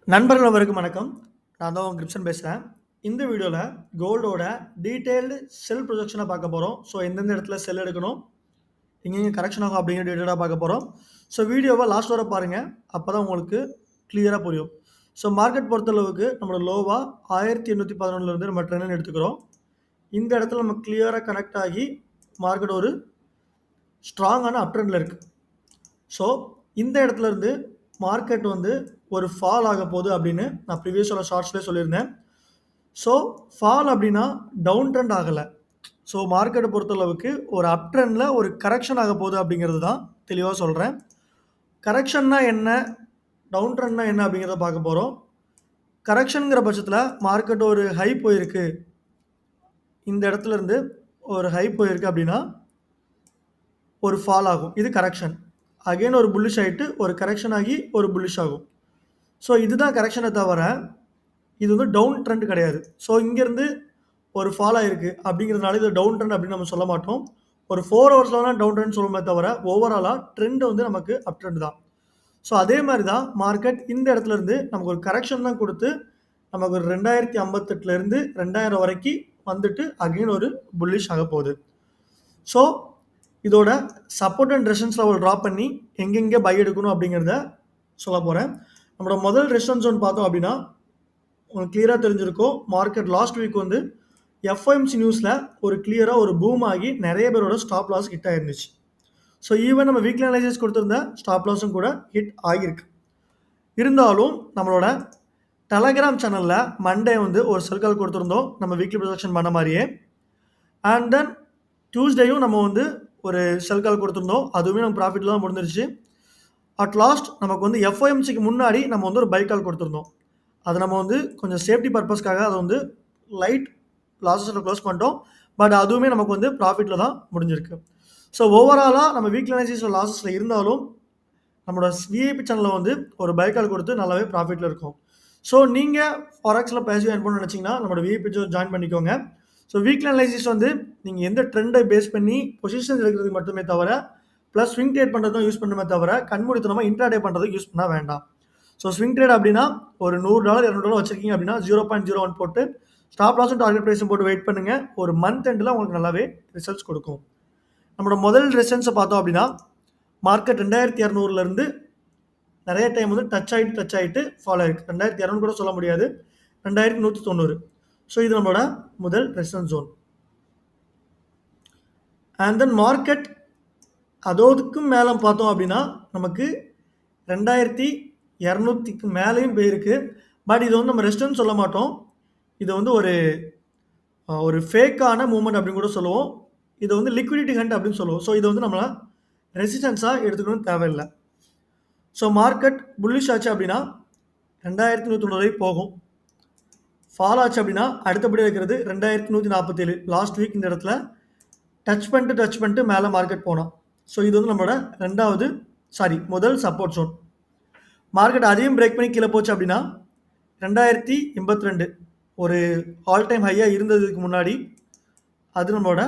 நண்பர்கள் அனைவருக்கும் வணக்கம். நான் தான் உங்க கிருப்சன் பேசுறேன். இந்த வீடியோல கோல்டோட டீட்டெயில்டு செல் ப்ரொஜெக்ஷன பார்க்க போறோம். ஸோ எந்தெந்த இடத்துல செல் எடுக்கணும், எங்கெங்க கரெக்ஷன் ஆகும் அப்படிங்கிற டீட்டெயிலா பார்க்க போறோம். ஸோ வீடியோவ லாஸ்ட் வர பாருங்க. அப்பதான் உங்களுக்கு கிளியரா புரியும். ஸோ மார்க்கெட் பொறுத்தளவுக்கு நம்மளோட லோவா 1811 இருந்து நம்ம ட்ரெண்ட் லைன் எடுத்துக்கிறோம். இந்த இடத்துல நம்ம கிளியரா கனெக்ட் ஆகி மார்க்கெட் ஒரு ஸ்ட்ராங்கான அப் ட்ரெண்ட்ல இருக்கு. ஸோ இந்த இடத்துல இருந்து மார்க்கெட் வந்து ஒரு ஃபால் ஆக போகுது அப்படின்னு நான் ப்ரீவியஸோட ஷார்ட்ஸ்லேயே சொல்லியிருந்தேன். ஸோ ஃபால் அப்படின்னா டவுன் ட்ரெண்ட் ஆகலை. ஸோ மார்க்கெட்டை பொறுத்தளவுக்கு ஒரு அப் ட்ரெண்டில் ஒரு கரெக்ஷன் ஆக போகுது அப்படிங்கிறது தான் தெளிவாக சொல்கிறேன். கரெக்ஷன்னா என்ன, டவுன் ட்ரெண்ட்னா என்ன அப்படிங்கிறத பார்க்க போகிறோம். கரெக்ஷனுங்கிற பட்சத்தில் மார்க்கெட் ஒரு ஹை போயிருக்கு, இந்த இடத்துல இருந்து ஒரு ஹை போயிருக்கு அப்படின்னா ஒரு ஃபால் ஆகும். இது கரெக்ஷன். அகைன் ஒரு புல்லிஷ் ஆகிட்டு ஒரு கரெக்ஷன் ஆகி ஒரு புல்லிஷ் ஆகும். ஸோ இதுதான் கரெக்ஷனை தவிர இது வந்து டவுன் ட்ரெண்ட் கிடையாது. ஸோ இங்கேருந்து ஒரு ஃபால் ஆயிருக்கு அப்படிங்கிறதுனால இது டவுன் ட்ரெண்ட் அப்படின்னு நம்ம சொல்ல மாட்டோம். ஒரு 4 ஹவர்ஸில் தான் டவுன் ட்ரெண்ட் சொல்லுமே தவிர ஓவராலாக ட்ரெண்ட் வந்து நமக்கு அப் ட்ரெண்ட் தான். ஸோ அதே மாதிரி தான் மார்க்கெட் இந்த இடத்துல இருந்து நமக்கு ஒரு கரெக்ஷன் தான் கொடுத்து நமக்கு ஒரு 2058லேருந்து 2000 வரைக்கும் வந்துட்டு அகைன் ஒரு புல்லிஷ் ஆக போகுது. ஸோ இதோட support and resistance level drop பண்ணி எங்கெங்கே பை எடுக்கணும் அப்படிங்கிறத சொல்ல போகிறேன். நம்மளோட முதல் ரெசிஸ்டன்ஸ் ஜோன் பார்த்தோம் அப்படின்னா உங்களுக்கு கிளியராக தெரிஞ்சிருக்கும். மார்க்கெட் லாஸ்ட் வீக் வந்து எஃப்ஓஎம்சி நியூஸில் ஒரு கிளியராக ஒரு பூம் ஆகி நிறைய பேரோட ஸ்டாப் லாஸ் ஹிட் ஆயிருந்துச்சு. ஸோ ஈவன் நம்ம வீக்லி அனலைசிஸ் கொடுத்துருந்த ஸ்டாப் லாஸும் கூட ஹிட் ஆகியிருக்கு. இருந்தாலும் நம்மளோட டெலகிராம் சேனலில் மண்டே வந்து ஒரு செல் கால் கொடுத்துருந்தோம் நம்ம வீக்லி ப்ரொஜெக்ஷன் பண்ண மாதிரியே. அண்ட் தென் டியூஸ்டேயும் நம்ம வந்து ஒரு செல் கால் கொடுத்துருந்தோம். அதுவுமே நம்ம ப்ராஃபிட்டில் தான் முடிஞ்சிருச்சு. அட் லாஸ்ட் நமக்கு வந்து எஃப்ஓஎம்சிக்கு முன்னாடி நம்ம வந்து ஒரு பை கால் கொடுத்துருந்தோம். அது நம்ம வந்து கொஞ்சம் சேஃப்டி பர்பஸ்க்காக அதை வந்து லைட் லாஸஸில் க்ளோஸ் பண்ணிட்டோம். பட் அதுவுமே நமக்கு வந்து ப்ராஃபிட்டில் தான் முடிஞ்சிருக்கு. ஸோ ஓவராலாக நம்ம வீக்லி அனலைசிஸில் லாஸஸில் இருந்தாலும் நம்மளோட விஐபி சேனலில் வந்து ஒரு பை கால் கொடுத்து நல்லாவே ப்ராஃபிட்டில் இருக்கும். ஸோ நீங்கள் ஃபாரெக்ஸில் பேசிவ் ஏர்ன் பண்ணணும்னு நினச்சிங்கன்னா நம்மளோட விஐபி ஜாயின் பண்ணிக்கோங்க. ஸோ வீக்லி அனலைசிஸ் வந்து நீங்கள் எந்த ட்ரெண்டை பேஸ் பண்ணி பொசிஷன்ஸ் எடுக்கிறதுக்கு மட்டுமே தவிர ப்ளஸ் ஸ்விங் ட்ரேட் பண்ணுறது தான் யூஸ் பண்ணுமே தவிர கண்மூடித்தனமாக இன்ட்ராடே பண்ணுறதுக்கு யூஸ் பண்ண வேண்டாம். ஸோ ஸ்விங் ட்ரேட் அப்படின்னா ஒரு $100 $200 வச்சிருக்கீங்க அப்படின்னா 0.01 போட்டு ஸ்டாப் லாஸும் டார்கெட் ப்ரைஸும் போட்டு வெயிட் பண்ணுங்கள். ஒரு மந்த் எண்டில் உங்களுக்கு நல்லாவே ரிசல்ட்ஸ் கொடுக்கும். நம்மளோட முதல் ரெசிஸ்டன்ஸை பார்த்தோம் அப்படின்னா மார்க்கெட் 2200 நிறைய டைம் வந்து டச் ஆகிட்டு ஃபாலோ ஆயிருக்கு. 2200 கூட சொல்ல முடியாது, 2190. ஸோ இது நம்மளோட முதல் resistance zone. And then market அதோதுக்கும் மேலே பார்த்தோம் அப்படின்னா நமக்கு 2200க்கு மேலேயும் போயிருக்கு. பட் இது வந்து நம்ம ரெசிஸ்டன்ஸ் சொல்ல மாட்டோம். இது வந்து ஒரு ஃபேக்கான மூவ்மெண்ட் அப்படின்னு கூட சொல்லுவோம். இது வந்து லிக்விடிட்டி ஹண்ட் அப்படின்னு சொல்லுவோம். ஸோ இது வந்து நம்மளை ரெசிஸ்டன்ஸாக எடுத்துக்கணும்னு தேவையில்லை. ஸோ மார்க்கெட் புல்லிஷ் ஆச்சு அப்படின்னா 2190 போகும். ஃபால் ஆச்சு அப்படின்னா அடுத்தபடி இருக்கிறது 2147. லாஸ்ட் வீக் இந்த இடத்துல டச் பண்ணிட்டு மேலே மார்க்கெட் போனோம். ஸோ இது வந்து நம்மளோட முதல் சப்போர்ட் ஜோன். மார்க்கெட் அதையும் பிரேக் பண்ணி கீழே போச்சு அப்படின்னா 2082 ஒரு ஆல் டைம் ஹையாக இருந்ததுக்கு முன்னாடி அது நம்மளோட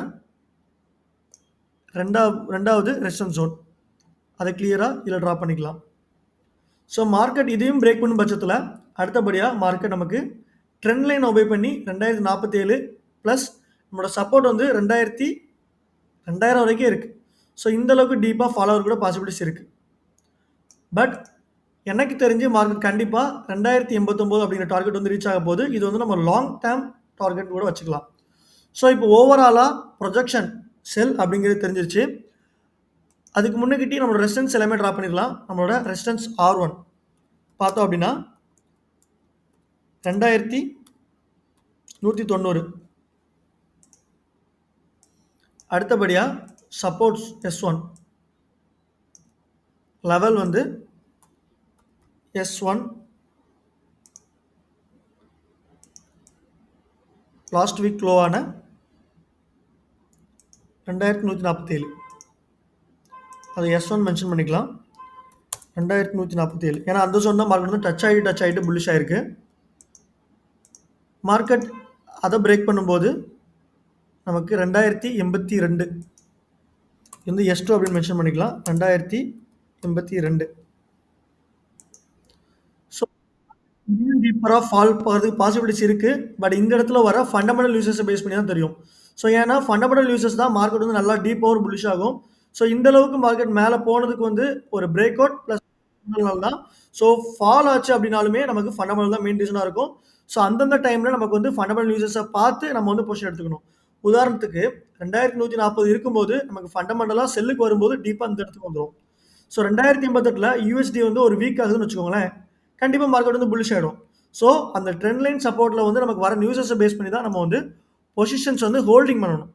ரெண்டாவது ரெசிஸ்டன்ஸ் ஜோன். அதை கிளியராக இதில் ட்ரா பண்ணிக்கலாம். ஸோ மார்க்கெட் இதையும் பிரேக் பண்ணும் பட்சத்தில் அடுத்தபடியாக மார்க்கெட் நமக்கு ட்ரெண்ட் லைன் ஒபே பண்ணி 2047 ப்ளஸ் நம்மளோட சப்போர்ட் வந்து 2000 வரைக்கும் இருக்குது. ஸோ இந்தளவுக்கு டீப்பாக ஃபாலோவர் கூட பாசிபிலிட்டிஸ் இருக்குது. பட் எனக்கு தெரிஞ்சு மார்க்கெட் கண்டிப்பாக 2089 அப்படிங்கிற டார்கெட் வந்து ரீச் ஆக போது. இது வந்து நம்ம லாங் டேர்ம் டார்கெட் கூட வச்சுக்கலாம். ஸோ இப்போ ஓவராலாக ப்ரொஜெக்ஷன் செல் அப்படிங்கிறது தெரிஞ்சிருச்சு. அதுக்கு முன்னுக்கிட்டே நம்மளோட ரெசிஸ்டன்ஸ் எல்லாமே ட்ரா பண்ணிடலாம். நம்மளோட ரெசிஸ்டன்ஸ் R1 பார்த்தோம் அப்படின்னா 2190. அடுத்தபடியாக சப்போர்ட்ஸ் S1 லெவல் வந்து S1 லாஸ்ட் வீக் லோவான 2147. அது S1 மென்ஷன் பண்ணிக்கலாம். 2147 ஏன்னா அந்த ஜோன் தான் மார்க்கெட் வந்து டச் ஆகிட்டு புல்லிஷ் ஆகிருக்கு. மார்க்கெட் அதை பிரேக் பண்ணும்போது நமக்கு 2082 வந்து S2 அப்படின்னு மென்ஷன் பண்ணிக்கலாம். 2082. ஸோ இன்னும் டீப்பரா ஃபால் போறதுக்கு பாசிபிலிட்டிஸ் இருக்கு. பட் இந்த இடத்துல வர ஃபண்டமெண்டல் நியூஸஸ பேஸ் பண்ணி தான் தெரியும். ஸோ ஏன்னா ஃபண்டமெண்டல் நியூஸஸ் தான் மார்க்கெட் வந்து நல்லா டீப்பா ஒரு புல்லிஷ் ஆகும். ஸோ இந்த அளவுக்கு மார்க்கெட் மேல போனதுக்கு வந்து ஒரு பிரேக் அவுட் பிளஸ் தான். ஸோ ஃபால் ஆச்சு அப்டினாலுமே நமக்கு ஃபண்டமெண்டல் தான் மெயின் ரீசனா இருக்கும். ஸோ அந்தந்த டைம்ல நமக்கு வந்து ஃபண்டமெண்டல் நியூஸஸ பார்த்து நம்ம வந்து பொசிஷன் எடுத்துக்கணும். உதாரணத்துக்கு 2140 இருக்கும்போது நமக்கு ஃபண்டமெண்டலா செல்லுக்கு வரும்போது டீப்பா இந்த இடத்துக்கு வந்துரும். ஸோ 2088ல யுஎஸ்டி வந்து ஒரு வீக் ஆகுதுன்னு வச்சுக்கோங்களேன். கண்டிப்பா மார்க்கெட் வந்து புல்லிஷ் ஆயிடும். ஸோ அந்த ட்ரெண்ட் லைன் சப்போர்ட்ல வந்து நமக்கு வர நியூஸஸ பேஸ் பண்ணி தான் நம்ம வந்து பொசிஷன்ஸ் வந்து ஹோல்டிங் பண்ணணும்.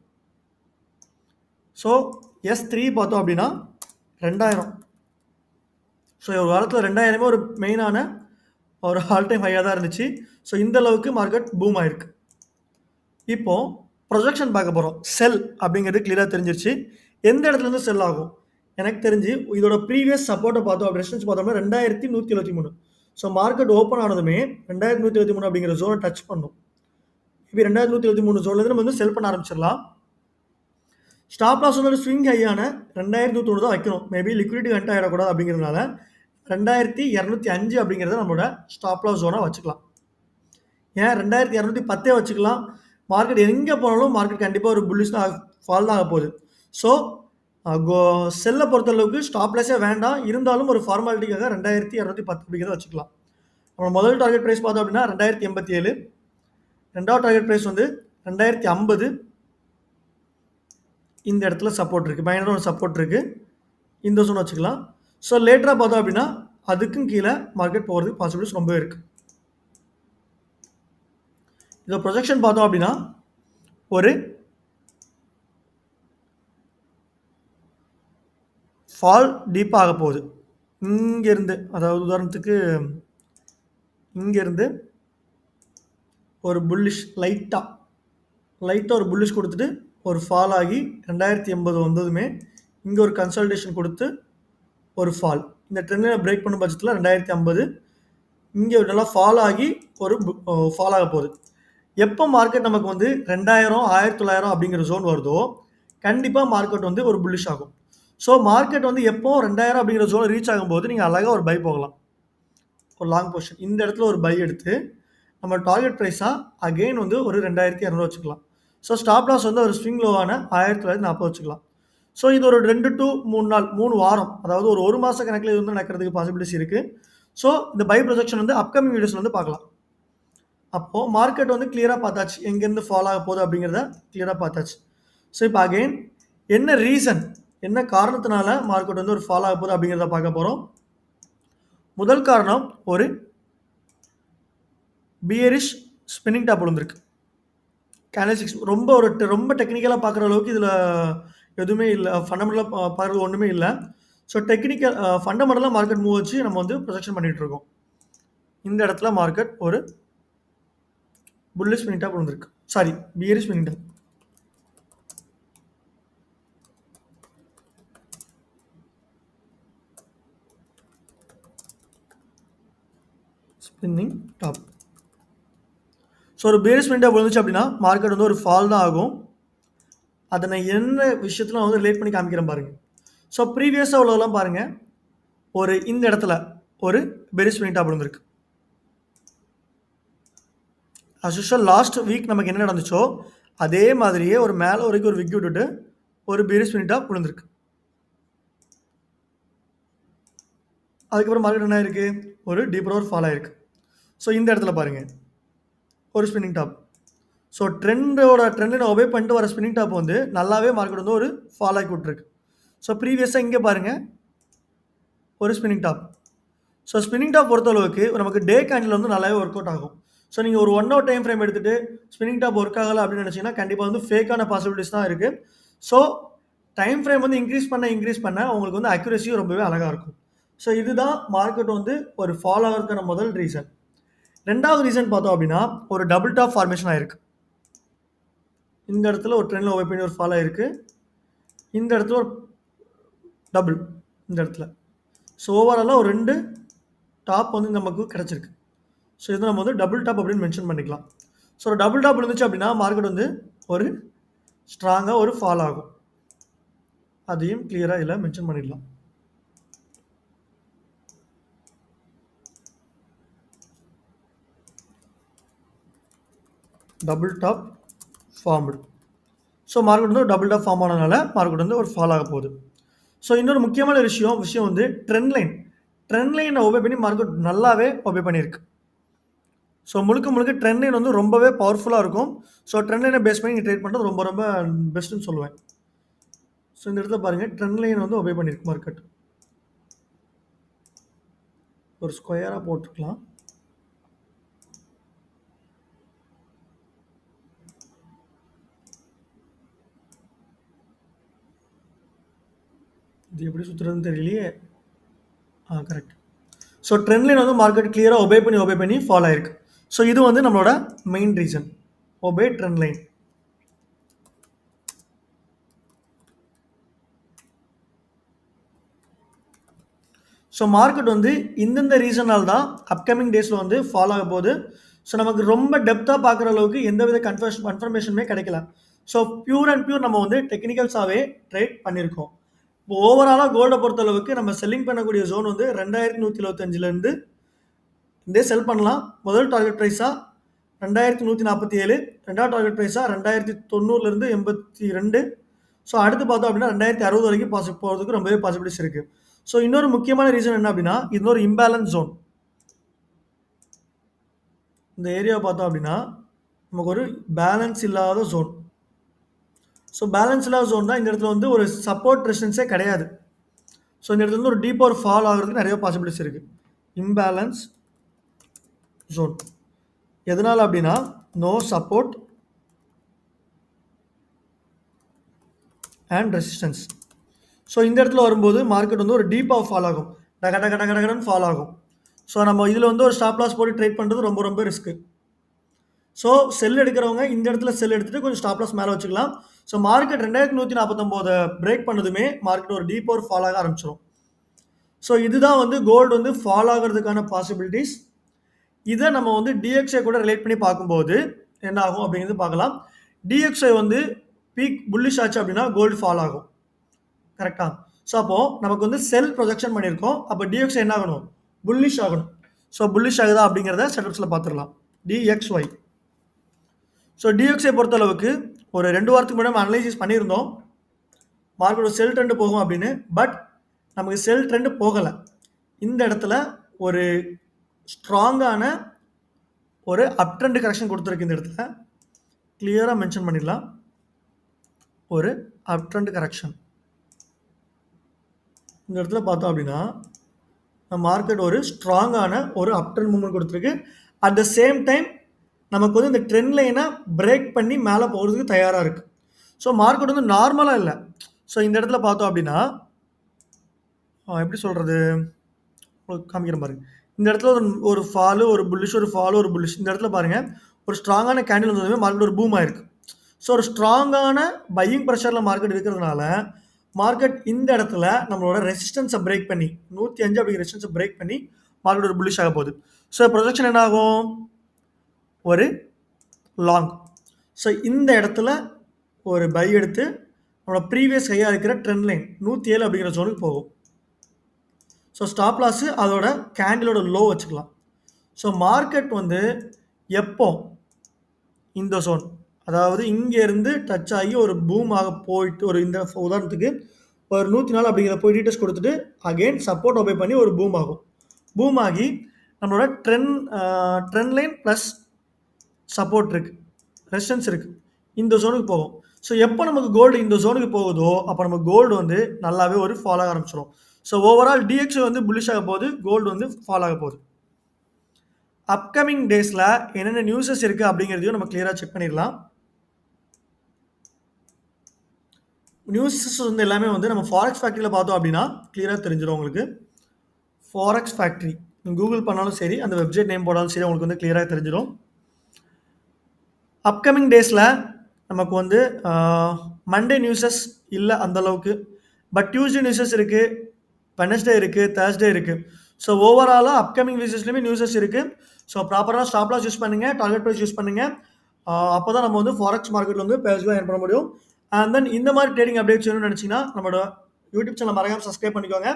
ஸோ S3 பார்த்தோம் அப்டின்னா 2000. ஸோ ஒரு காலத்துல 2000மே ஒரு மெயினான ஒரு ஆல் டைம் ஹையா தான் இருந்துச்சு. ஸோ இந்த அளவுக்கு மார்க்கெட் பூம் ஆயிருக்கு. இப்போ ப்ரொஜெக்ஷன் பார்க்க போறோம். செல் அப்படிங்கிறது கிளியரா தெரிஞ்சிருச்சு. எந்த இடத்துலருந்து செல் ஆகும்? எனக்கு தெரிஞ்சு இதோட ப்ரீவியஸ் சப்போர்ட்ட பார்த்தோம் ரெசிஸ்டன்ஸ் பார்த்தோம்னா 2123. ஸோ மார்க்கெட் ஓப்பன் ஆனதுமே 2123 அப்படிங்கிற ஜோன டச் பண்ணும். இப்ப 2123 ஜோன்லேருந்து நம்ம வந்து செல் பண்ண ஆரம்பிச்சிடலாம். ஸ்டாப் லாஸ் வந்து ஸ்விங் ஹையான 2190 தான் வைக்கணும். மேபி லிக்விடிட்டி வென்ட் ஆயிடக்கூடாது அப்படிங்கிறதுனால 2205 அப்படிங்கிறத நம்மளோட ஸ்டாப் லாஸ் ஜோனா வச்சுக்கலாம். ஏன் 2210 வச்சுக்கலாம். மார்க்கெட் எங்க போனாலும் மார்க்கெட் கண்டிப்பா ஒரு புல்லிஷ் தான் ஃபால் தான் ஆகப்போகுது. ஸோ செல்ல பொறுத்தளவுக்கு ஸ்டாப் லாஸே வேண்டாம். இருந்தாலும் ஒரு ஃபார்மாலிட்டிக்காக 2210 அப்படிங்கிறத வச்சுக்கலாம். நம்ம முதல் டார்கெட் பிரைஸ் பார்த்தோம் அப்படின்னா 2087. 2வது டார்கெட் பிரைஸ் வந்து 2050. இந்த இடத்துல சப்போர்ட் இருக்கு. மைனரா ஒரு சப்போர்ட் இருக்கு. இந்த ஜோன் வச்சுக்கலாம். ஸோ லேட்டரா பார்த்தோம் அப்படின்னா அதுக்கும் கீழே மார்க்கெட் போகிறதுக்கு பாசிபிலிட்டிஸ் ரொம்பவே இருக்கு. இந்த ப்ரொஜெக்ஷன் பார்த்தோம் அப்படின்னா ஒரு ஃபால் டீப்பாக ஆக போகுது. இங்கேருந்து அதாவது உதாரணத்துக்கு இங்கேருந்து ஒரு புல்லிஷ் லைட்டாக ஒரு புல்லிஷ் கொடுத்துட்டு ஒரு ஃபால் ஆகி 2080 வந்ததுமே இங்கே ஒரு கன்சல்டேஷன் கொடுத்து ஒரு ஃபால். இந்த ட்ரெண்டில் பிரேக் பண்ணும் பட்சத்தில் 2050 இங்கே நல்லா ஃபால் ஆகி ஒரு ஃபால் ஆக போகுது. எப்போ மார்க்கெட் நமக்கு வந்து 2000 1900 அப்படிங்கிற ஜோன் வருதோ கண்டிப்பாக மார்க்கெட் வந்து ஒரு புல்லிஷ் ஆகும். ஸோ மார்க்கெட் வந்து எப்போ 2000 அப்படிங்கிற ஜோனை ரீச் ஆகும்போது நீங்கள் அழகாக ஒரு பை போகலாம். ஒரு லாங் பொசிஷன் இந்த இடத்துல ஒரு பை எடுத்து நம்ம டார்கெட் ப்ரைஸாக அகெயின் வந்து ஒரு 2200 வச்சுக்கலாம். ஸோ ஸ்டாப் லாஸ் வந்து ஒரு ஸ்விங் லோவான 1940 வச்சுக்கலாம். ஸோ இது ஒரு 2 to 3 நாள் 3 வாரம் அதாவது ஒரு மாத கணக்கில் இது வந்து நடக்கிறதுக்கு பாசிபிலிட்டிஸ் இருக்குது. ஸோ இந்த பை ப்ரொஜெக்ஷன் வந்து அப்கமிங் வீடியோஸில் வந்து பார்க்கலாம். அப்போது மார்க்கெட் வந்து கிளியராக பார்த்தாச்சு எங்கேருந்து ஃபால் ஆக போகுது அப்படிங்கிறத கிளியராக பார்த்தாச்சு. ஸோ இப்போ அகெயின் என்ன ரீசன் என்ன காரணத்தினால மார்க்கெட் வந்து ஒரு ஃபால் ஆக போகுது அப்படிங்கிறத பார்க்க போகிறோம். முதல் காரணம் ஒரு பியரிஷ் ஸ்பின்னிங் டாப் விழுந்திருக்கு. கேண்டில்ஸ்டிக்ஸ் ரொம்ப டெக்னிக்கலாக பார்க்குற அளவுக்கு இதில் எதுவுமே இல்லை. ஃபண்டமெண்டலாக பார்க்குறது ஒன்றுமே இல்லை. ஸோ ஃபண்டமெண்டலாக மார்க்கெட் மூவ் வச்சு நம்ம வந்து ப்ரொஜெக்ஷன் பண்ணிகிட்டு இருக்கோம். இந்த இடத்துல மார்க்கெட் ஒரு புல்லிஷ் ஸ்பின்னிங் டாப் விழுந்திருக்கு. Sorry bearish spinning top. Spinning top. So ஒரு பேரிஷ் ஸ்பின்னிங் டாப் விழுந்துச்சு அப்படின்னா மார்க்கெட் வந்து ஒரு ஃபால் தான் ஆகும். அதை நான் என்ன விஷயத்தில் நான் வந்து ரிலேட் பண்ணி காமிக்கிறேன் பாருங்கள். ஸோ ப்ரீவியஸாக உள்ளதெல்லாம் பாருங்கள். இந்த இடத்துல ஒரு பெரிஷ் ஸ்பின்னிங் டாப் விழுந்திருக்கு. அஸ் யூஷுவல் லாஸ்ட் வீக் நமக்கு என்ன நடந்துச்சோ அதே மாதிரியே ஒரு மேலே வரைக்கும் ஒரு விக்கி விட்டுட்டு ஒரு பெரிஷ் ஸ்பின்னிங் டாப் விழுந்திருக்கு. அதுக்கப்புறம் மார்க்கெட் என்ன ஆயிருக்கு ஒரு டீப்பர் ஒரு ஃபால் ஆயிருக்கு. ஸோ இந்த இடத்துல பாருங்கள் ஒரு ஸ்பின்னிங் டாப். ஸோ ட்ரெண்டை ஒபே பண்ணிட்டு வர ஸ்பின்னிங் டாப் வந்து நல்லாவே மார்க்கெட் வந்து ஒரு ஃபால் ஆகி விட்டுருக்கு. ஸோ ப்ரீவியஸாக இங்கே பாருங்கள் ஒரு spinning top. So spinning top பொறுத்தளவுக்கு நமக்கு டே கேண்டில் வந்து நல்லாவே ஒர்க் அவுட் ஆகும். ஸோ நீங்கள் ஒரு 1 hour டைம் ஃப்ரேம் எடுத்துகிட்டு ஸ்பின்னிங் டாப் ஒர்க் ஆகலை அப்படின்னு நினச்சிங்கன்னா கண்டிப்பாக வந்து ஃபேக்கான பாசிபிலிட்டிஸ் தான் இருக்குது. ஸோ டைம் ஃப்ரேம் வந்து இன்க்ரீஸ் பண்ண உங்களுக்கு வந்து அக்யூரஸியும் ரொம்பவே அழகாக இருக்கும். ஸோ இதுதான் மார்க்கெட் வந்து ஒரு ஃபால் ஆகிறதுக்கான முதல் ரீசன். ரெண்டாவது ரீசன் பார்த்தோம் அப்படின்னா ஒரு டபுள் டாப் ஃபார்மேஷன் ஆகிருக்கு. இந்த இடத்துல ஒரு ட்ரெண்டில் ஓவர் பண்ணி ஒரு ஃபால் ஆகிருக்கு. இந்த இடத்துல ஒரு டபுள் இந்த இடத்துல. ஸோ ஓவராலாக ஒரு 2 டாப் வந்து நமக்கு கிடச்சிருக்கு. ஸோ இது நம்ம வந்து டபுள் டாப் அப்படின்னு மென்ஷன் பண்ணிக்கலாம். ஸோ ஒரு டபுள் டாப் இருந்துச்சு அப்படின்னா மார்க்கெட் வந்து ஒரு ஸ்ட்ராங்காக ஒரு ஃபால் ஆகும். அதையும் கிளியராக இதில் மென்ஷன் பண்ணிடலாம். So double top formed. So market வந்து ஒரு டபுள் டாப் ஃபார்ம் ஆனதுனால மார்க்கெட் வந்து ஒரு ஃபால் ஆக போகுது. ஸோ இன்னொரு முக்கியமான விஷயம் வந்து ட்ரெண்ட் லைன். ட்ரெண்ட் லைனை ஒபே பண்ணி மார்க்கெட் நல்லாவே ஒபே பண்ணியிருக்கு. ஸோ முழுக்க ட்ரெண்ட் லைன் வந்து ரொம்பவே பவர்ஃபுல்லாக இருக்கும். ஸோ ட்ரெண்ட் லைனை பேஸ் பண்ணி நீங்கள் ட்ரேட் பண்ணுறது ரொம்ப ரொம்ப பெஸ்ட்டுன்னு சொல்லுவேன். ஸோ இந்த இடத்துல பாருங்கள், ட்ரெண்ட் லைன் வந்து ஒபே பண்ணியிருக்கு மார்க்கெட். ஒரு ஸ்கொயராக போட்டுக்கலாம். இது எப்படி சுற்றுறதுன்னு தெரியலையே. கரெக்ட். ஸோ ட்ரெண்ட் லைன் வந்து மார்க்கெட் கிளியராக ஒபே பண்ணி ஃபால் ஆயிருக்கு. ஸோ இது வந்து நம்மளோட main reason, obey trend line. So market வந்து இந்தந்த ரீசனால் தான் அப்கமிங் டேஸில் வந்து ஃபாலோ ஆக போகுது. ஸோ நமக்கு ரொம்ப டெப்த்தாக பார்க்குற அளவுக்கு எந்தவித கன்ஃபர்மேஷனுமே கிடைக்கல. ஸோ பியூர் நம்ம வந்து டெக்னிக்கல்ஸாகவே ட்ரேட் பண்ணியிருக்கோம். இப்போ ஓவராலாக கோல்டை பொறுத்தளவுக்கு நம்ம செல்லிங் பண்ணக்கூடிய ஜோன் வந்து 2125லேருந்து இதே செல் பண்ணலாம். முதல் டார்கெட் ப்ரைஸாக 2147, ரெண்டாவது டார்கெட் ப்ரைஸாக 2090லேருந்து 82. ஸோ அடுத்து பார்த்தோம் அப்படின்னா 2060 வரைக்கும் போகிறதுக்கு ரொம்பவே பாசிபிலிட்டிஸ் இருக்குது. ஸோ இன்னொரு முக்கியமான ரீசன் என்ன அப்படின்னா, இது ஒரு இம்பேலன்ஸ் ஜோன். இந்த ஏரியாவை பார்த்தோம் அப்படின்னா நமக்கு ஒரு பேலன்ஸ் இல்லாத ஜோன். ஸோ பேலன்ஸ் இல்லாத ஜோன் தான். இந்த இடத்துல வந்து ஒரு சப்போர்ட் ரெசிஸ்டன்ஸே கிடையாது. ஸோ இந்த இடத்துல வந்து ஒரு டீப்பர் ஃபால் ஆகிறதுக்கு நிறைய பாசிபிலிட்டிஸ் இருக்குது. இம்பேலன்ஸ் ஜோன் எதனால் அப்படின்னா, no support and resistance. So இந்த இடத்துல வரும்போது மார்க்கெட் வந்து ஒரு டீப்பாக ஃபால் ஆகும், கடன்னு ஃபால் ஆகும். ஸோ நம்ம இதில் வந்து ஒரு ஸ்டாப் லாஸ் போட்டு ட்ரேட் பண்ணுறது ரொம்ப ரொம்ப ரிஸ்க்கு. ஸோ செல் எடுக்கிறவங்க இந்த இடத்துல செல் எடுத்துகிட்டு கொஞ்சம் ஸ்டாப் லாஸ் மேலே வச்சுக்கலாம். ஸோ மார்க்கெட் 2149 பிரேக் பண்ணதுமே மார்க்கெட் ஒரு டீப்பர் ஃபால் ஆக ஆரம்பிச்சிடும். ஸோ இதுதான் வந்து கோல்டு வந்து ஃபால் ஆகிறதுக்கான பாசிபிலிட்டிஸ். இதை நம்ம வந்து டிஎக்ஸ்ஐ கூட ரிலேட் பண்ணி பார்க்கும்போது என்ன ஆகும் அப்படிங்கிறது பார்க்கலாம். டிஎக்ஸ்ஐ வந்து பீக் புல்லிஷ் ஆச்சு அப்படின்னா கோல்டு ஃபால் ஆகும், கரெக்டாக? ஸோ அப்போது நமக்கு வந்து செல் ப்ரொஜெக்ஷன் பண்ணியிருக்கோம். அப்போ டிஎக்ஸ்ஐ என்ன ஆகணும்? புல்லிஷ் ஆகணும். ஸோ புல்லிஷ் ஆகுதா அப்படிங்கிறத செட்டப்ஸில் பார்த்துடலாம். டிஎக்ஸ்ஒய். ஸோ டிஎக்ஸ்ஐ பொறுத்தளவுக்கு ஒரு 2 வாரத்துக்கு முன்னாடி அனலைசிஸ் பண்ணியிருந்தோம், மார்க்கெட் ஒரு செல் ட்ரெண்டு போகும் அப்படின்னு. பட் நமக்கு செல் ட்ரெண்டு போகலை. இந்த இடத்துல ஒரு ஸ்ட்ராங்கான ஒரு அப் ட்ரெண்ட் கரெக்ஷன் கொடுத்துருக்கு. இந்த இடத்துல கிளியராக மென்ஷன் பண்ணிடலாம், ஒரு அப் ட்ரெண்ட் கரெக்ஷன். இந்த இடத்துல பார்த்தோம் அப்படின்னா மார்க்கெட் ஒரு ஸ்ட்ராங்கான ஒரு அப் ட்ரெண்ட் மூவ்மெண்ட் கொடுத்துருக்கு. அட் த சேம் டைம் நமக்கு வந்து இந்த ட்ரெண்ட் லைனை பிரேக் பண்ணி மேலே போகிறதுக்கு தயாராக இருக்குது. ஸோ மார்க்கெட் வந்து நார்மலாக இல்லை. ஸோ இந்த இடத்துல பார்த்தோம் அப்படின்னா எப்படி சொல்கிறது, காமிக்கிற பாருங்க. இந்த இடத்துல ஒரு ஃபாலு, ஒரு புல்லிஷ், ஒரு ஃபாலு, ஒரு புல்லிஷ். இந்த இடத்துல பாருங்கள், ஒரு ஸ்ட்ராங்கான கேண்டில் வந்ததுமே மார்க்கெட் ஒரு பூம் ஆயிருக்கு. ஸோ ஒரு ஸ்ட்ராங்கான பையிங் ப்ரெஷரில் மார்க்கெட் இருக்கிறதுனால மார்க்கெட் இந்த இடத்துல நம்மளோட ரெசிஸ்டன்ஸை பிரேக் பண்ணி 105 அப்படிங்கிற ரெசிஸ்டன்ஸை பிரேக் பண்ணி மார்க்கெட் ஒரு புல்லிஷ் ஆக போகுது. ஸோ ப்ரொஜெக்ஷன் என்ன ஆகும்? ஒரு லாங். ஸோ இந்த இடத்துல ஒரு பை எடுத்து நம்மளோட ப்ரீவியஸ் ஹையாக இருக்கிற ட்ரெண்ட் லைன் 107 அப்படிங்கிற ஜோனுக்கு போகும். ஸோ ஸ்டாப் லாஸு அதோட கேண்டிலோட லோ வச்சுக்கலாம். ஸோ மார்க்கெட் வந்து எப்போ இந்த ஜோன், அதாவது இங்கேருந்து டச் ஆகி ஒரு பூம் ஆக போயிட்டு, ஒரு இந்த உதாரணத்துக்கு ஒரு 104 அப்படிங்கிற போய் ரீடெஸ்ட் கொடுத்துட்டு அகெயின் சப்போர்ட் ஒபே பண்ணி ஒரு பூம் ஆகும். பூம் ஆகி நம்மளோட ட்ரெண்ட் லைன் ப்ளஸ் சப்போர்ட் இருக்குது, ரெசிஸ்டன்ஸ் இருக்குது, இந்த ஜோனுக்கு போகும். ஸோ எப்போ நமக்கு கோல்டு இந்த ஜோனுக்கு போகுதோ அப்போ நம்ம கோல்டு வந்து நல்லாவே ஒரு ஃபால் ஆக ஆரம்பிச்சிடும். ஸோ ஓவரால் டிஎக்ஸ் வந்து புல்லிஷ் ஆக போகுது, கோல்டு வந்து ஃபால் ஆக போகுது. அப்கமிங் டேஸில் என்னென்ன நியூஸஸ் இருக்குது அப்படிங்கிறதையும் நம்ம கிளியராக செக் பண்ணிடலாம். நியூஸஸ் வந்து எல்லாமே வந்து நம்ம ஃபாரெக்ஸ் ஃபேக்ட்ரியில் பார்த்தோம் அப்படின்னா கிளியராக தெரிஞ்சிடும் உங்களுக்கு. ஃபாரெக்ஸ் ஃபேக்ட்ரி கூகுள் பண்ணாலும் சரி, அந்த வெப்சைட் நேம் போடாலும் சரி, உங்களுக்கு வந்து கிளியராக தெரிஞ்சிடும். அப்கமிங் டேஸில் நமக்கு வந்து மண்டே நியூஸஸ் இல்லை அந்தளவுக்கு, பட் டியூஸ்டே நியூஸஸ் இருக்குது, வெனஸ்டே இருக்குது, தேர்ஸ்டே இருக்குது. ஸோ ஓவராலாக அப்கமிங் நியூஸஸ்லேயுமே நியூஸஸ் இருக்குது. ஸோ ப்ராப்பராக ஸ்டாப் லாஸ் யூஸ் பண்ணுங்கள், டார்கெட் ப்ரைஸ் யூஸ் பண்ணுங்கள். அப்போ தான் நம்ம வந்து ஃபாரெக்ஸ் மார்க்கெட்டில் வந்து பேசிவாக ஏர்ன் பண்ண முடியும். அண்ட் தென் இந்த மாதிரி ட்ரேடிங் அப்டேட்ஸ் வேணும்னு நினச்சிங்கன்னா நம்மளோட யூடியூப் சேனல் மறக்காமல் சப்ஸ்கிரைப் பண்ணிக்கோங்க.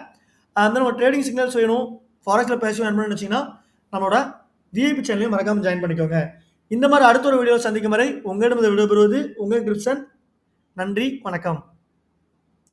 அண்ட் தென் நம்ம ட்ரேடிங் சிக்னல்ஸ் வேணும், ஃபாரெக்ஸில் பேசிவாக ஏர்ன் பண்ண நினச்சிங்கன்னா நம்மளோட விஐபி சேனலையும் மறக்காமல் ஜாயின் பண்ணிக்கோங்க. இந்த மாதிரி அடுத்த ஒரு வீடியோவில் சந்திக்கும் வரை உங்களிடம் விடைபெறுவது உங்கள் கிரிப்சன். நன்றி, வணக்கம்.